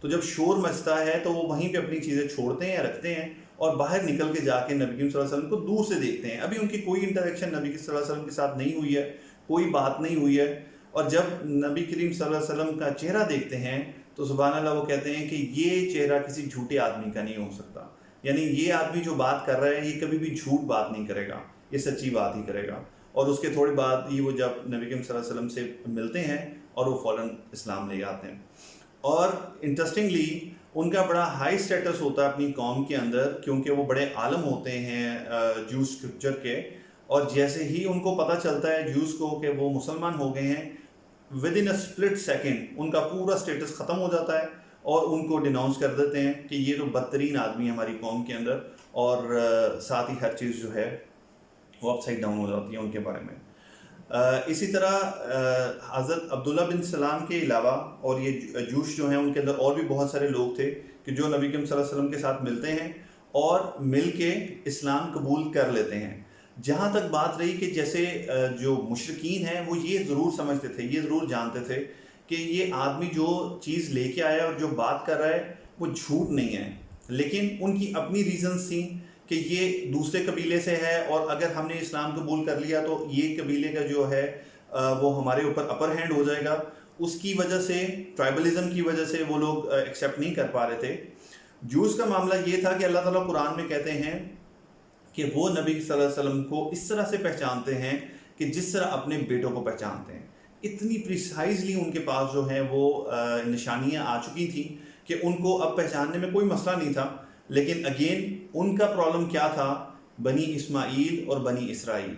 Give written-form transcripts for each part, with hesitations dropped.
تو جب شور مچتا ہے تو وہ وہیں پہ اپنی چیزیں چھوڑتے ہیں، رکھتے ہیں، اور باہر نکل کے جا کے نبی کریم صلی اللہ علیہ وسلم کو دور سے دیکھتے ہیں. ابھی ان کی کوئی انٹریکشن نبی صلی اللہ علیہ وسلم کے ساتھ نہیں ہوئی ہے، کوئی بات نہیں ہوئی ہے. اور جب نبی کریم صلی اللہ علیہ وسلم کا چہرہ دیکھتے ہیں تو سبحان اللہ وہ کہتے ہیں کہ یہ چہرہ کسی جھوٹے آدمی کا نہیں ہو سکتا. یعنی یہ آدمی جو بات کر رہا ہے یہ کبھی بھی جھوٹ بات نہیں کرے گا، یہ سچی بات ہی کرے گا. اور اس کے تھوڑی بعد ہی وہ جب نبی کریم صلی اللہ علیہ وسلم سے ملتے ہیں اور وہ فوراً اسلام لے آتے ہیں. اور انٹرسٹنگلی ان کا بڑا ہائی سٹیٹس ہوتا ہے اپنی قوم کے اندر، کیونکہ وہ بڑے عالم ہوتے ہیں جوز اسکرپچر کے. اور جیسے ہی ان کو پتہ چلتا ہے جوز کو کہ وہ مسلمان ہو گئے ہیں، with in a split second in کا پورا سٹیٹس ختم ہو جاتا ہے اور ان کو ڈیناؤنس کر دیتے ہیں کہ یہ تو بدترین آدمی ہے ہماری قوم کے اندر. اور ساتھ ہی ہر چیز جو ہے وہ اپ سائڈ ڈاؤن ہو جاتی ہے ان کے بارے میں. اسی طرح حضرت عبداللہ بن سلام کے علاوہ اور یہ جوش جو ہیں ان کے اندر اور بھی بہت سارے لوگ تھے کہ جو نبی کریم صلی اللہ علیہ وسلم کے ساتھ ملتے ہیں اور مل کے اسلام قبول کر لیتے ہیں. جہاں تک بات رہی کہ جیسے جو مشرکین ہیں وہ یہ ضرور سمجھتے تھے، یہ ضرور جانتے تھے کہ یہ آدمی جو چیز لے کے آیا اور جو بات کر رہا ہے وہ جھوٹ نہیں ہے، لیکن ان کی اپنی ریزنز تھیں کہ یہ دوسرے قبیلے سے ہے اور اگر ہم نے اسلام قبول کر لیا تو یہ قبیلے کا جو ہے وہ ہمارے اوپر اپر ہینڈ ہو جائے گا. اس کی وجہ سے، ٹرائبلزم کی وجہ سے وہ لوگ ایکسیپٹ نہیں کر پا رہے تھے. جوز کا معاملہ یہ تھا کہ اللہ تعالیٰ قرآن میں کہتے ہیں کہ وہ نبی صلی اللہ علیہ وسلم کو اس طرح سے پہچانتے ہیں کہ جس طرح اپنے بیٹوں کو پہچانتے ہیں. اتنی پریسائزلی ان کے پاس جو ہے وہ نشانیاں آ چکی تھیں کہ ان کو اب پہچاننے میں کوئی مسئلہ نہیں تھا. لیکن اگین ان کا پرابلم کیا تھا؟ بنی اسماعیل اور بنی اسرائیل.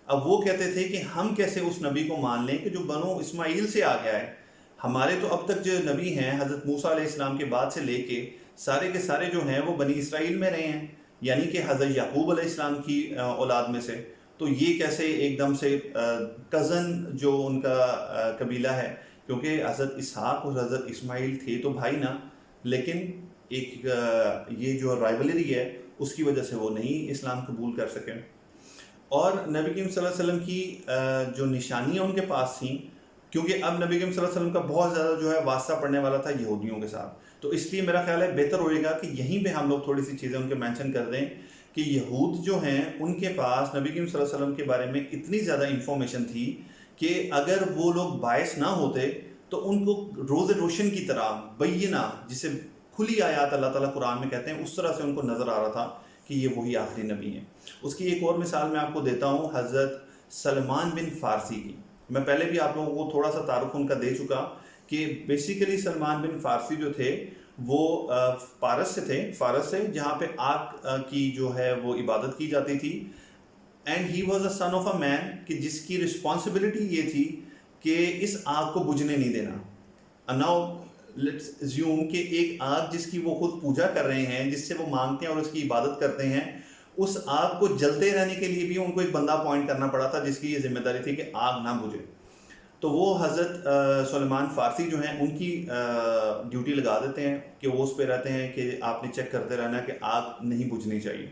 اب وہ کہتے تھے کہ ہم کیسے اس نبی کو مان لیں کہ جو بنو اسماعیل سے آ گیا ہے. ہمارے تو اب تک جو نبی ہیں حضرت موسیٰ علیہ السلام کے بعد سے لے کے سارے کے سارے جو ہیں وہ بنی اسرائیل میں رہے ہیں، یعنی کہ حضرت یعقوب علیہ السلام کی اولاد میں سے. تو یہ کیسے ایک دم سے کزن جو ان کا قبیلہ ہے، کیونکہ حضرت اسحاق اور حضرت اسماعیل تھے تو بھائی نا، لیکن ایک یہ جو رائیولری ہے اس کی وجہ سے وہ نہیں اسلام قبول کر سکے. اور نبی کریم صلی اللہ علیہ وسلم کی جو نشانیاں ان کے پاس تھیں، کیونکہ اب نبی کریم صلی اللہ علیہ وسلم کا بہت زیادہ جو ہے واسطہ پڑنے والا تھا یہودیوں کے ساتھ، تو اس لیے میرا خیال ہے بہتر ہوئے گا کہ یہیں پہ ہم لوگ تھوڑی سی چیزیں ان کے مینشن کر دیں کہ یہود جو ہیں ان کے پاس نبی کریم صلی اللہ علیہ وسلم کے بارے میں اتنی زیادہ انفارمیشن تھی کہ اگر وہ لوگ باعث نہ ہوتے تو ان کو روز روشن کی طرح بینہ، جسے کھلی آیات اللہ تعالیٰ قرآن میں کہتے ہیں، اس طرح سے ان کو نظر آ رہا تھا کہ یہ وہی آخری نبی ہیں. اس کی ایک اور مثال میں آپ کو دیتا ہوں حضرت سلمان بن فارسی کی. میں پہلے بھی آپ لوگوں کو تھوڑا سا تعارف ان کا دے چکا کہ بیسیکلی سلمان بن فارسی جو تھے وہ پارس سے تھے، فارس سے، جہاں پہ آگ کی جو ہے وہ عبادت کی جاتی تھی. And he was a son of a man کہ جس کی رسپانسبلٹی یہ تھی کہ اس آگ کو بجھنے نہیں دینا. ناؤ لیٹس اسیوم کہ ایک آگ جس کی وہ خود پوجا کر رہے ہیں، جس سے وہ مانگتے ہیں اور اس کی عبادت کرتے ہیں، اس آگ کو جلتے رہنے کے لیے بھی ان کو ایک بندہ اپوائنٹ کرنا پڑا تھا جس کی یہ ذمہ داری تھی کہ آگ نہ بجھے. تو وہ حضرت سلیمان فارسی جو ہیں ان کی ڈیوٹی لگا دیتے ہیں کہ وہ اس پہ رہتے ہیں کہ آپ نے چیک کرتے رہنا کہ آگ نہیں بجھنی چاہیے.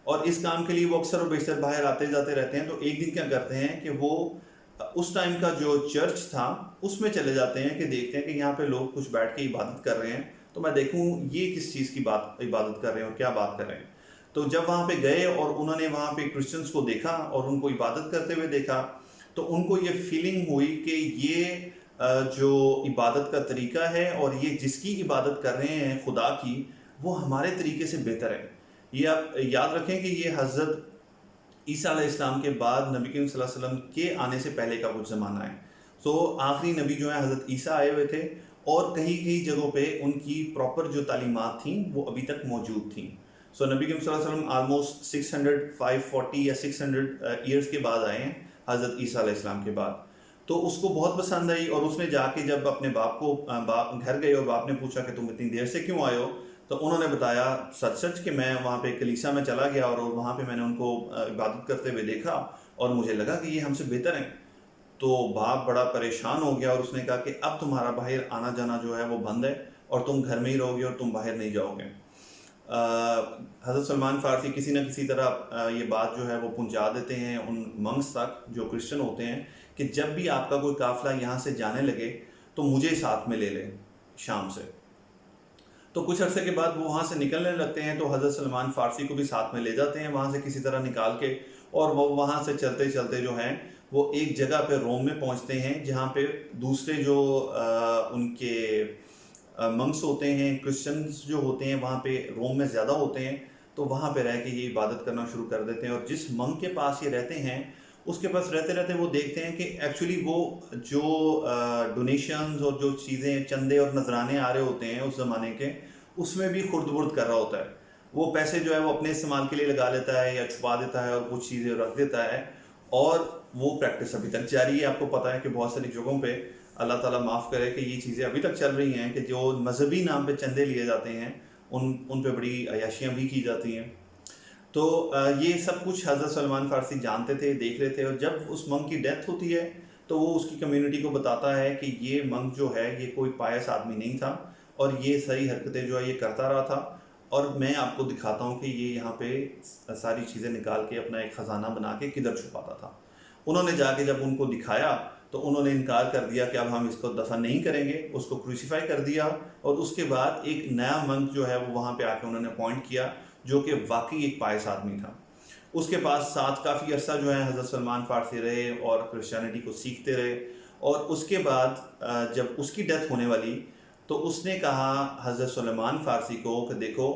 اور اس کام کے لیے وہ اکثر و بیشتر باہر آتے جاتے رہتے ہیں. تو ایک دن کیا کرتے ہیں کہ وہ اس ٹائم کا جو چرچ تھا اس میں چلے جاتے ہیں کہ دیکھتے ہیں کہ یہاں پہ لوگ کچھ بیٹھ کے عبادت کر رہے ہیں، تو میں دیکھوں یہ کس چیز کی عبادت کر رہے ہیں اور کیا بات کر رہے ہیں. تو جب وہاں پہ گئے اور انہوں نے وہاں پہ کرسچنس کو دیکھا اور ان کو عبادت کرتے ہوئے دیکھا، تو ان کو یہ فیلنگ ہوئی کہ یہ جو عبادت کا طریقہ ہے اور یہ جس کی عبادت کر رہے ہیں خدا کی، وہ ہمارے طریقے سے بہتر ہے. یہ آپ یاد رکھیں کہ یہ حضرت عیسیٰ علیہ السلام کے بعد نبی کریم صلی اللہ علیہ وسلم کے آنے سے پہلے کا کچھ زمانہ ہے. تو آخری نبی جو ہیں حضرت عیسیٰ آئے ہوئے تھے اور کہیں کہیں جگہوں پہ ان کی پراپر جو تعلیمات تھیں وہ ابھی تک موجود تھیں. سو نبی کریم صلی اللہ علیہ وسلم آلموسٹ 540 یا 600 ایئرس کے بعد آئے ہیں حضرت عیسیٰ علیہ السلام کے بعد. تو اس کو بہت پسند آئی اور اس نے جا کے جب اپنے باپ کو گھر گئے اور باپ نے پوچھا کہ تم اتنی دیر سے کیوں آئے ہو، تو انہوں نے بتایا سچ سچ کہ میں وہاں پہ کلیسا میں چلا گیا اور وہاں پہ میں نے ان کو عبادت کرتے ہوئے دیکھا اور مجھے لگا کہ یہ ہم سے بہتر ہیں. تو باپ بڑا پریشان ہو گیا اور اس نے کہا کہ اب تمہارا باہر آنا جانا جو ہے وہ بند ہے اور تم گھر میں ہی رہو گے اور تم باہر نہیں جاؤ گے. حضرت سلمان فارسی کسی نہ کسی طرح یہ بات جو ہے وہ پہنچا دیتے ہیں ان منگس تک جو کرسچن ہوتے ہیں کہ جب بھی آپ کا کوئی قافلہ یہاں سے جانے لگے تو مجھے ساتھ میں لے لے شام سے. تو کچھ عرصے کے بعد وہ وہاں سے نکلنے لگتے ہیں، تو حضرت سلمان فارسی کو بھی ساتھ میں لے جاتے ہیں وہاں سے کسی طرح نکال کے، اور وہ وہاں سے چلتے چلتے جو ہیں وہ ایک جگہ پہ روم میں پہنچتے ہیں جہاں پہ دوسرے جو ان کے منکس ہوتے ہیں، کرسچنز جو ہوتے ہیں وہاں پہ روم میں زیادہ ہوتے ہیں، تو وہاں پہ رہ کے یہ عبادت کرنا شروع کر دیتے ہیں. اور جس منک کے پاس یہ رہتے ہیں اس کے پاس رہتے رہتے وہ دیکھتے ہیں کہ ایکچولی وہ جو ڈونیشنز اور جو چیزیں چندے اور نذرانے آ رہے ہوتے ہیں اس زمانے کے، اس میں بھی خرد برد کر رہا ہوتا ہے. وہ پیسے جو ہے وہ اپنے استعمال کے لیے لگا لیتا ہے یا چھپا دیتا ہے اور کچھ چیزیں رکھ دیتا ہے، اور وہ پریکٹس ابھی تک جاری ہے. آپ کو پتہ ہے کہ بہت ساری جگہوں پہ اللہ تعالیٰ معاف کرے کہ یہ چیزیں ابھی تک چل رہی ہیں کہ جو مذہبی نام پہ چندے لیے جاتے ہیں ان پہ بڑی عیاشیاں بھی کی جاتی ہیں. تو یہ سب کچھ حضرت سلمان فارسی جانتے تھے، دیکھ رہے تھے. اور جب اس منک کی ڈیتھ ہوتی ہے تو وہ اس کی کمیونٹی کو بتاتا ہے کہ یہ منک جو ہے یہ کوئی پائس آدمی نہیں تھا، اور یہ ساری حرکتیں جو ہے یہ کرتا رہا تھا، اور میں آپ کو دکھاتا ہوں کہ یہ یہاں پہ ساری چیزیں نکال کے اپنا ایک خزانہ بنا کے کدھر چھپاتا تھا. انہوں نے جا کے جب ان کو دکھایا تو انہوں نے انکار کر دیا کہ اب ہم اس کو دفن نہیں کریں گے، اس کو کروسیفائی کر دیا. اور اس کے بعد ایک نیا منک جو ہے وہ وہاں پہ آ کے انہوں نے اپوائنٹ کیا جو کہ واقعی ایک پائس آدمی تھا. اس کے پاس ساتھ کافی عرصہ جو ہے حضرت سلمان فارسی رہے اور کرسچینٹی کو سیکھتے رہے. اور اس کے بعد جب اس کی ڈیتھ ہونے والی تو اس نے کہا حضرت سلمان فارسی کو کہ دیکھو،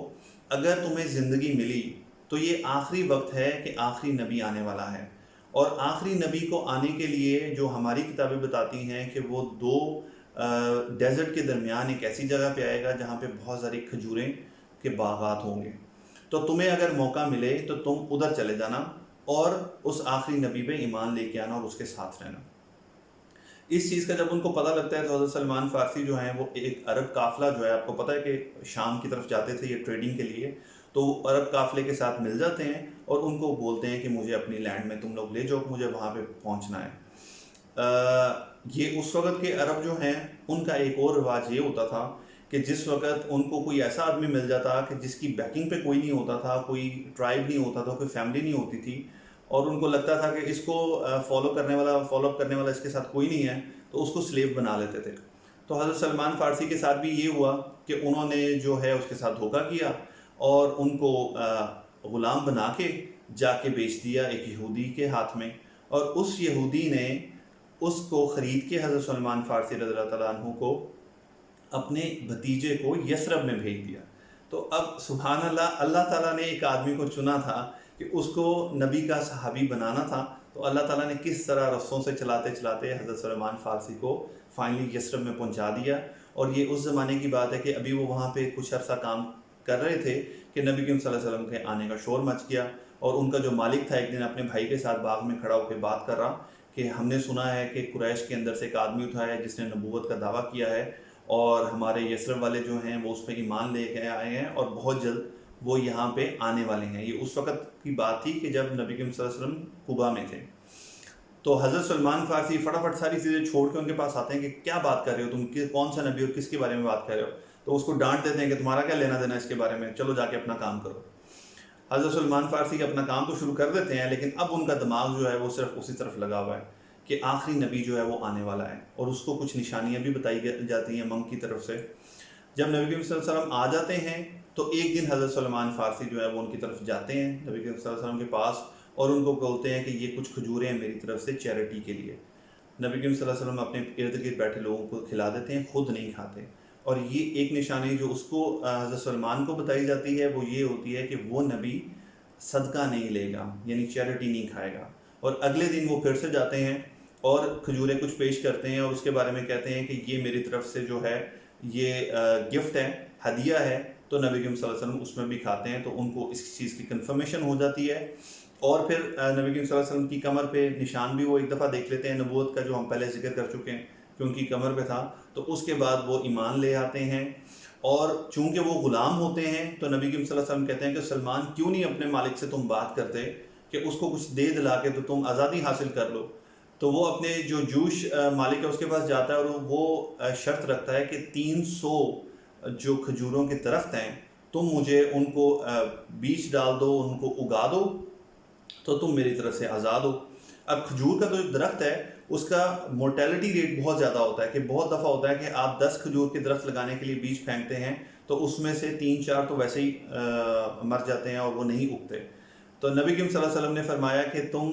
اگر تمہیں زندگی ملی تو یہ آخری وقت ہے کہ آخری نبی آنے والا ہے، اور آخری نبی کو آنے کے لیے جو ہماری کتابیں بتاتی ہیں کہ وہ دو ڈیزرٹ کے درمیان ایک ایسی جگہ پہ آئے گا جہاں پہ بہت ساری کھجوریں کے باغات ہوں گے. تو تمہیں اگر موقع ملے تو تم ادھر چلے جانا اور اس آخری نبی پہ ایمان لے کے آنا اور اس کے ساتھ رہنا. اس چیز کا جب ان کو پتہ لگتا ہے تو حضرت سلمان فارسی جو ہیں وہ ایک عرب قافلہ جو ہے، آپ کو پتہ ہے کہ شام کی طرف جاتے تھے یہ ٹریڈنگ کے لیے، تو وہ عرب قافلے کے ساتھ مل جاتے ہیں اور ان کو بولتے ہیں کہ مجھے اپنی لینڈ میں تم لوگ لے جاؤ، مجھے وہاں پہ پہنچنا ہے. یہ اس وقت کے عرب جو ہیں ان کا ایک اور رواج یہ ہوتا تھا کہ جس وقت ان کو کوئی ایسا آدمی مل جاتا کہ جس کی بیکنگ پہ کوئی نہیں ہوتا تھا، کوئی ٹرائب نہیں ہوتا تھا، کوئی فیملی نہیں ہوتی تھی، اور ان کو لگتا تھا کہ اس کو فالو اپ کرنے والا اس کے ساتھ کوئی نہیں ہے، تو اس کو سلیو بنا لیتے تھے. تو حضرت سلمان فارسی کے ساتھ بھی یہ ہوا کہ انہوں نے جو ہے اس کے ساتھ دھوکہ کیا اور ان کو غلام بنا کے جا کے بیچ دیا ایک یہودی کے ہاتھ میں. اور اس یہودی نے اس کو خرید کے حضرت سلمان فارسی رضی اللہ تعالیٰ عنہ کو اپنے بھتیجے کو یثرب میں بھیج دیا. تو اب سبحان اللہ، اللہ تعالیٰ نے ایک آدمی کو چنا تھا کہ اس کو نبی کا صحابی بنانا تھا، تو اللہ تعالیٰ نے کس طرح رسوں سے چلاتے چلاتے حضرت سلمان فارسی کو فائنلی یثرب میں پہنچا دیا. اور یہ اس زمانے کی بات ہے کہ ابھی وہ وہاں پہ کچھ عرصہ کام کر رہے تھے کہ نبی کریم صلی اللہ علیہ وسلم کے آنے کا شور مچ گیا. اور ان کا جو مالک تھا ایک دن اپنے بھائی کے ساتھ باغ میں کھڑا ہو کے بات کر رہا کہ ہم نے سنا ہے کہ قریش کے اندر سے ایک آدمی اٹھا ہے جس نے نبوت کا دعویٰ کیا ہے، اور ہمارے یثرب والے جو ہیں وہ اس پہ ایمان لے کے آئے ہیں اور بہت جلد وہ یہاں پہ آنے والے ہیں. یہ اس وقت کی بات تھی کہ جب نبی کریم صلی اللہ علیہ وسلم قباء میں تھے. تو حضرت سلمان فارسی فٹافٹ ساری چیزیں چھوڑ کے ان کے پاس آتے ہیں کہ کیا بات کر رہے ہو تم، کون سا نبی اور کس کے بارے میں بات کر رہے ہو. تو اس کو ڈانٹ دیتے ہیں کہ تمہارا کیا لینا دینا اس کے بارے میں، چلو جا کے اپنا کام کرو. حضرت سلمان فارسی اپنا کام تو شروع کر دیتے ہیں، لیکن اب ان کا دماغ جو ہے وہ صرف اسی طرف لگا ہوا ہے کہ آخری نبی جو ہے وہ آنے والا ہے. اور اس کو کچھ نشانیاں بھی بتائی جاتی ہیں منک کی طرف سے. جب نبی کریم صلی اللہ علیہ وسلم آ جاتے ہیں تو ایک دن حضرت سلمان فارسی جو ہے وہ ان کی طرف جاتے ہیں نبی کریم صلی اللہ علیہ وسلم کے پاس، اور ان کو بولتے ہیں کہ یہ کچھ کھجوریں ہیں میری طرف سے چیریٹی کے لیے. نبی کریم صلی اللہ علیہ وسلم اپنے ارد گرد بیٹھے لوگوں کو کھلا دیتے ہیں، خود نہیں کھاتے. اور یہ ایک نشانی جو اس کو حضرت سلمان کو بتائی جاتی ہے وہ یہ ہوتی ہے کہ وہ نبی صدقہ نہیں لے گا، یعنی چیریٹی نہیں کھائے گا. اور اگلے دن وہ پھر سے جاتے ہیں اور کھجوریں کچھ پیش کرتے ہیں اور اس کے بارے میں کہتے ہیں کہ یہ میری طرف سے جو ہے یہ گفٹ ہے، ہدیہ ہے. تو نبی کریم صلی اللہ علیہ وسلم اس میں بھی کھاتے ہیں، تو ان کو اس چیز کی کنفرمیشن ہو جاتی ہے. اور پھر نبی کریم صلی اللہ علیہ وسلم کی کمر پہ نشان بھی وہ ایک دفعہ دیکھ لیتے ہیں نبوت کا، جو ہم پہلے ذکر کر چکے ہیں کہ ان کی کمر پہ تھا. تو اس کے بعد وہ ایمان لے آتے ہیں، اور چونکہ وہ غلام ہوتے ہیں تو نبی کریم صلی اللہ علیہ وسلم کہتے ہیں کہ سلمان کیوں نہیں اپنے مالک سے تم بات کرتے کہ اس کو کچھ دے دلا کے تو تم آزادی حاصل کر لو. تو وہ اپنے جو جوش مالک ہے اس کے پاس جاتا ہے اور وہ شرط رکھتا ہے کہ 300 جو کھجوروں کے درخت ہیں تم مجھے ان کو بیج ڈال دو، ان کو اگا دو، تو تم میری طرف سے آزاد ہو. اب کھجور کا جو درخت ہے اس کا مورٹیلٹی ریٹ بہت زیادہ ہوتا ہے، کہ بہت دفعہ ہوتا ہے کہ آپ 10 کھجور کے درخت لگانے کے لیے بیج پھینکتے ہیں تو اس میں سے 3-4 تو ویسے ہی مر جاتے ہیں اور وہ نہیں اگتے. تو نبی کریم صلی اللہ علیہ وسلم نے فرمایا کہ تم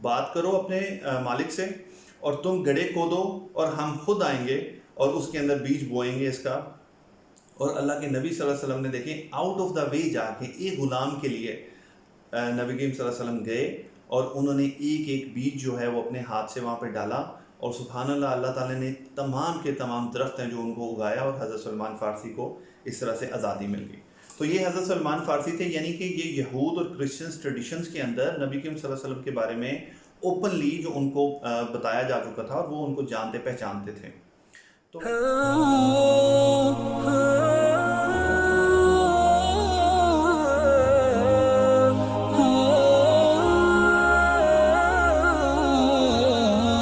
بات کرو اپنے مالک سے اور تم گڑھے کھودو اور ہم خود آئیں گے اور اس کے اندر بیج بوئیں گے اس کا. اور اللہ کے نبی صلی اللہ علیہ وسلم نے دیکھیں آؤٹ آف دا وے جا کے ایک غلام کے لیے نبی کریم صلی اللہ علیہ وسلم گئے اور انہوں نے ایک ایک بیج جو ہے وہ اپنے ہاتھ سے وہاں پہ ڈالا اور سبحان اللہ اللہ تعالیٰ نے تمام کے تمام درخت ہیں جو ان کو اگایا اور حضرت سلمان فارسی کو اس طرح سے آزادی مل گئی. تو یہ حضرت سلمان فارسی تھے، یعنی کہ یہ یہود اور کرسچنس ٹریڈیشنز کے اندر نبی کریم صلی اللہ علیہ وسلم کے بارے میں اوپنلی جو ان کو بتایا جا چکا تھا اور وہ ان کو جانتے پہچانتے تھے. تو